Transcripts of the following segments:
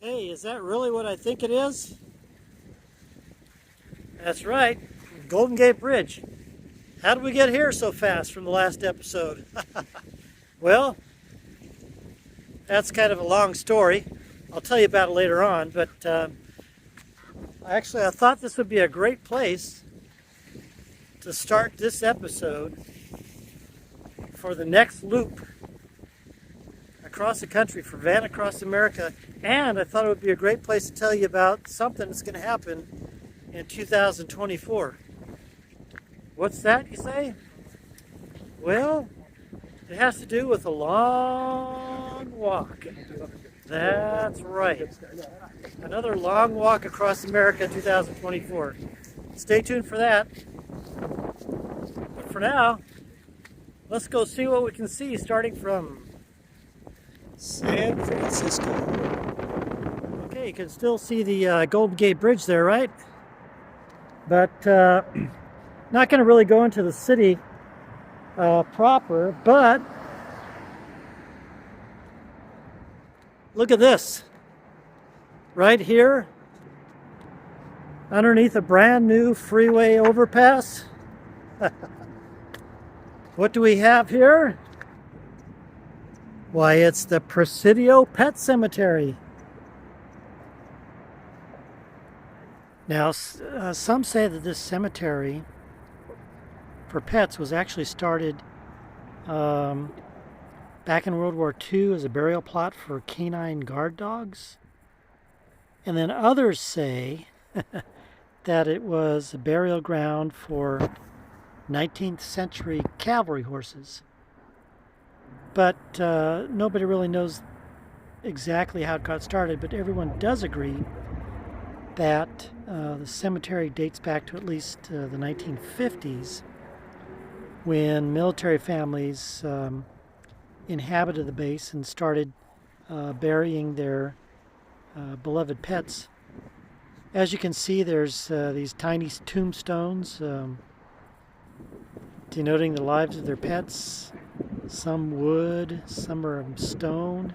Hey, is that really what I think it is? That's right, Golden Gate Bridge. How did we get here so fast from the last episode? Well, that's kind of a long story. I'll tell you about it later on, but actually I thought this would be a great place to start this episode for the next loop across the country, for Van Across America, and I thought it would be a great place to tell you about something that's going to happen in 2024. What's that, you say? Well, it has to do with a long walk. That's right. Another long walk across America 2024. Stay tuned for that. But for now, let's go see what we can see starting from San Francisco. Okay, you can still see the Golden Gate Bridge there, right? But not going to really go into the city proper, but look at this. Right here, underneath a brand new freeway overpass. What do we have here? Why, it's the Presidio Pet Cemetery. Now, some say that this cemetery for pets was actually started back in World War II as a burial plot for canine guard dogs. And then others say that it was a burial ground for 19th century cavalry horses. But nobody really knows exactly how it got started, but everyone does agree that the cemetery dates back to at least the 1950s, when military families inhabited the base and started burying their beloved pets. As you can see, there's these tiny tombstones denoting the lives of their pets. Some wood, some are stone,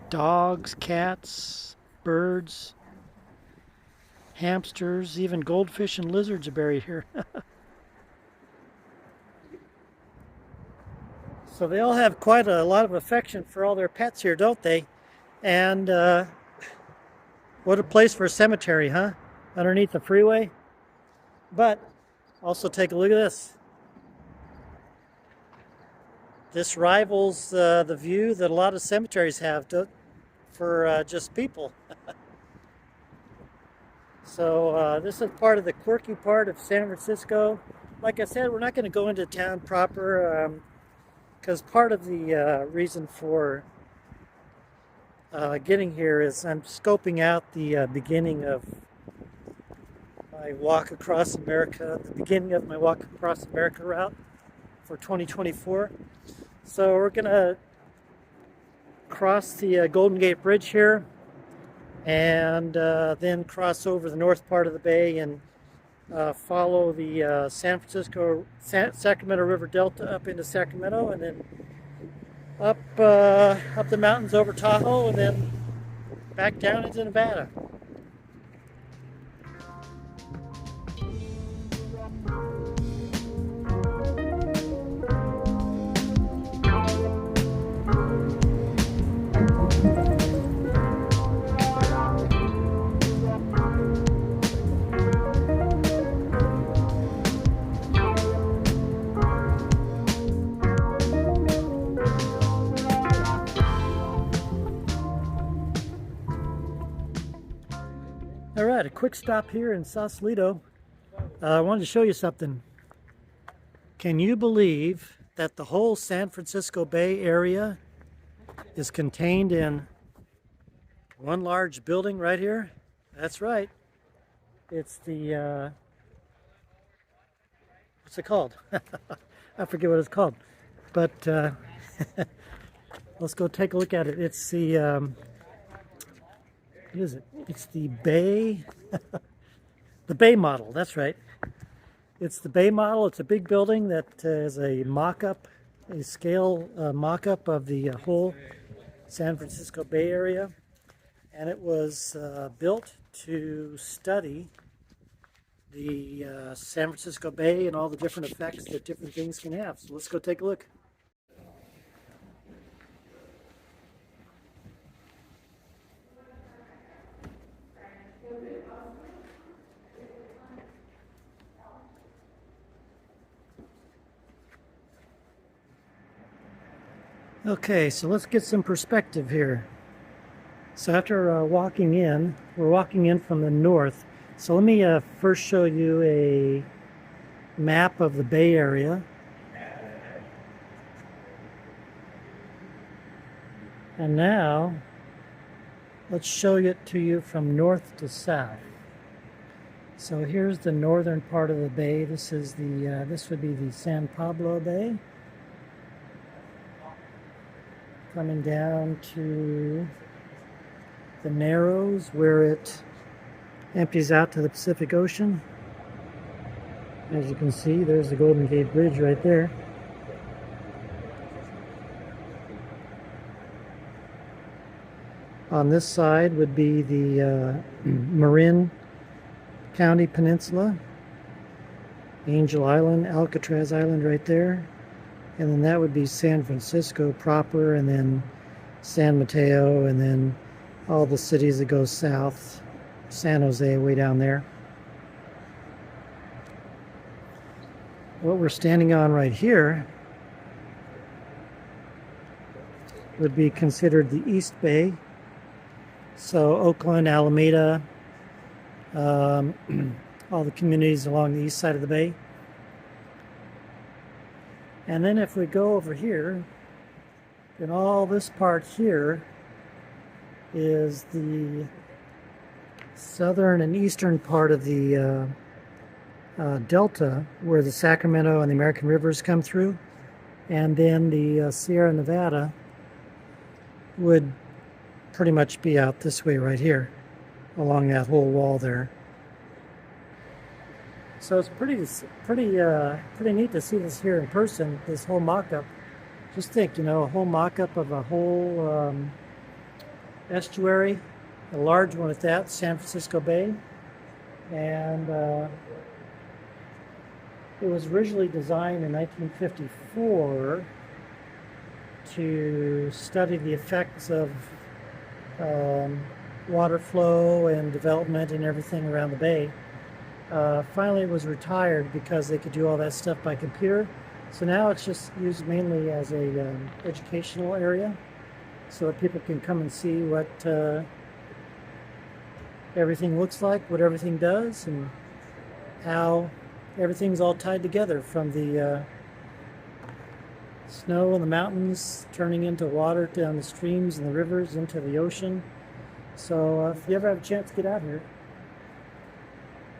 dogs, cats, birds, hamsters, even goldfish and lizards are buried here. So they all have quite a lot of affection for all their pets here, don't they? And what a place for a cemetery, huh? Underneath the freeway. But also take a look at this. This rivals the view that a lot of cemeteries have for just people. So this is part of the quirky part of San Francisco. Like I said, we're not going to go into town proper because part of the reason for getting here is I'm scoping out the beginning of my walk across America, the beginning of my walk across America route for 2024. So we're going to cross the Golden Gate Bridge here, and then cross over the north part of the bay and follow the Sacramento River Delta up into Sacramento, and then up the mountains over Tahoe, and then back down into Nevada. All right, a quick stop here in Sausalito. I wanted to show you something. Can you believe that the whole San Francisco Bay area is contained in one large building right here? That's right. It's the, what's it called? I forget what it's called. But let's go take a look at it. It's the, what is it? It's the Bay, the Bay model, that's right. It's the Bay model. It's a big building that is a mock-up, a scale mock-up of the whole San Francisco Bay Area. and it was built to study the San Francisco Bay and all the different effects that different things can have. So let's go take a look. Okay, so let's get some perspective here. So after walking in, we're walking in from the north. So let me first show you a map of the Bay Area. And now, let's show it to you from north to south. So here's the northern part of the bay. This is the this would be the San Pablo Bay, coming down to the Narrows, where it empties out to the Pacific Ocean. As you can see, there's the Golden Gate Bridge right there. On this side would be the Marin County Peninsula, Angel Island, Alcatraz Island right there. And then that would be San Francisco proper, and then San Mateo, and then all the cities that go south, San Jose way down there. What we're standing on right here would be considered the East Bay. So Oakland, Alameda, all the communities along the east side of the bay. And then if we go over here, then all this part here is the southern and eastern part of the Delta, where the Sacramento and the American rivers come through. And then the Sierra Nevada would pretty much be out this way right here, along that whole wall there. So it's pretty neat to see this here in person, this whole mock-up. Just think, you know, a whole mock-up of a whole estuary, a large one at that, San Francisco Bay. And it was originally designed in 1954 to study the effects of water flow and development and everything around the bay. Finally it was retired because they could do all that stuff by computer. So now it's just used mainly as a educational area, so that people can come and see what everything looks like, what everything does, and how everything's all tied together, from the snow and the mountains turning into water down the streams and the rivers into the ocean. So if you ever have a chance to get out here,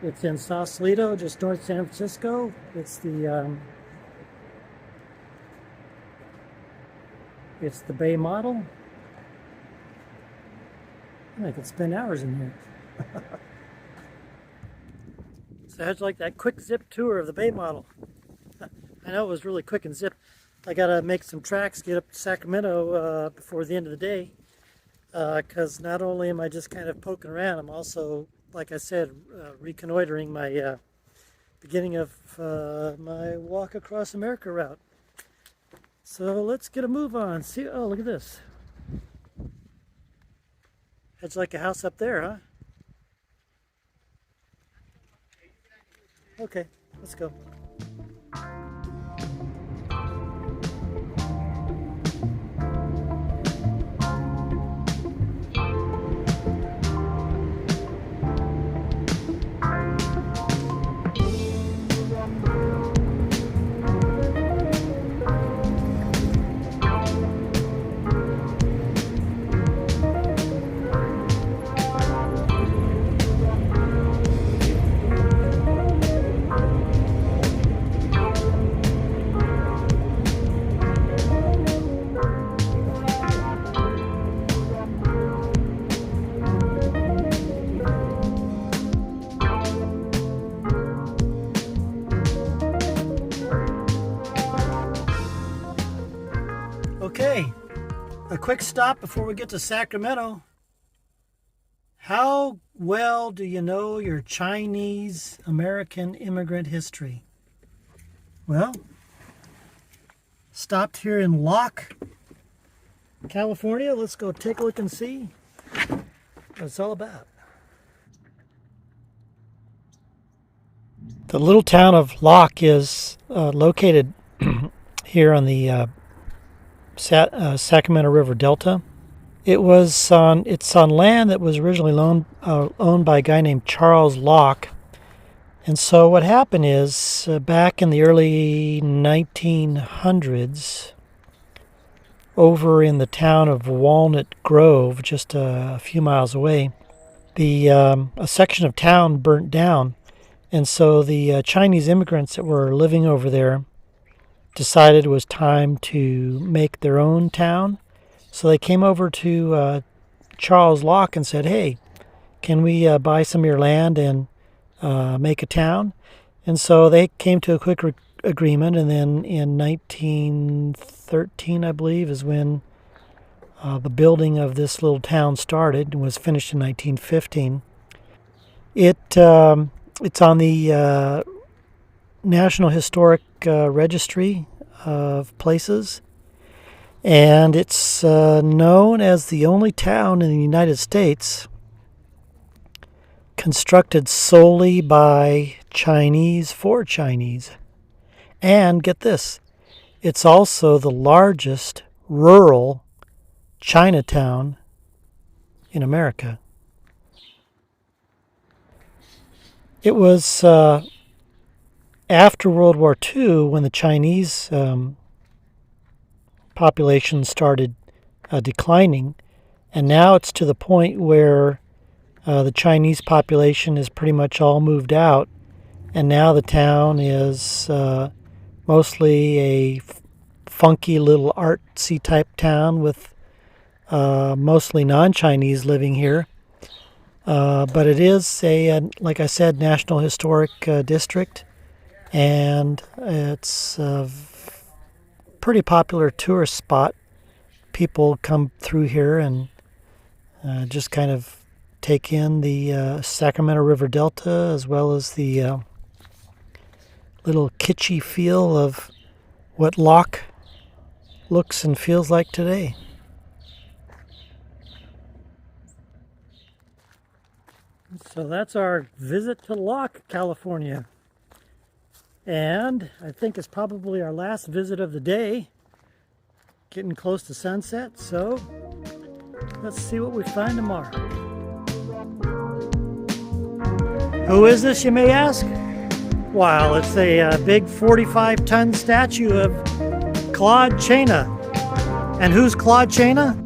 it's in Sausalito, just north of San Francisco. It's the Bay model. I could spend hours in here. So how'd you like that quick zip tour of the Bay model? I know it was really quick and zip. I gotta make some tracks, get up to Sacramento before the end of the day, because not only am I just kind of poking around, I'm also, like I said, reconnoitering my beginning of my walk across America route. So let's get a move on. See, oh, look at this. It's like a house up there, huh? Okay, let's go. Okay, a quick stop before we get to Sacramento. How well do you know your Chinese American immigrant history? Well, stopped here in Locke, California. Let's go take a look and see what it's all about. The little town of Locke is located here on the Sacramento River Delta. It's on land that was originally owned by a guy named Charles Locke. And so what happened is back in the early 1900s, over in the town of Walnut Grove, just a few miles away, a section of town burnt down. And so the Chinese immigrants that were living over there decided it was time to make their own town. So they came over to Charles Locke and said, hey, can we buy some of your land and make a town? And so they came to a quick agreement, and then in 1913, I believe, is when the building of this little town started and was finished in 1915. It's on the National Historic Registry of Places, and it's known as the only town in the United States constructed solely by Chinese for Chinese. And get this, it's also the largest rural Chinatown in America. It was after World War II when the Chinese population started declining, and now it's to the point where the Chinese population is pretty much all moved out, and now the town is mostly a funky little artsy type town with mostly non-Chinese living here. But it is like I said, National Historic District, and it's a pretty popular tourist spot. People come through here and just kind of take in the Sacramento River Delta, as well as the little kitschy feel of what Locke looks and feels like today. So that's our visit to Locke, California. And I think it's probably our last visit of the day. Getting close to sunset, so let's see what we find tomorrow. Who is this, you may ask? Well, it's a big 45-ton statue of Claude Chaina. And who's Claude Chaina?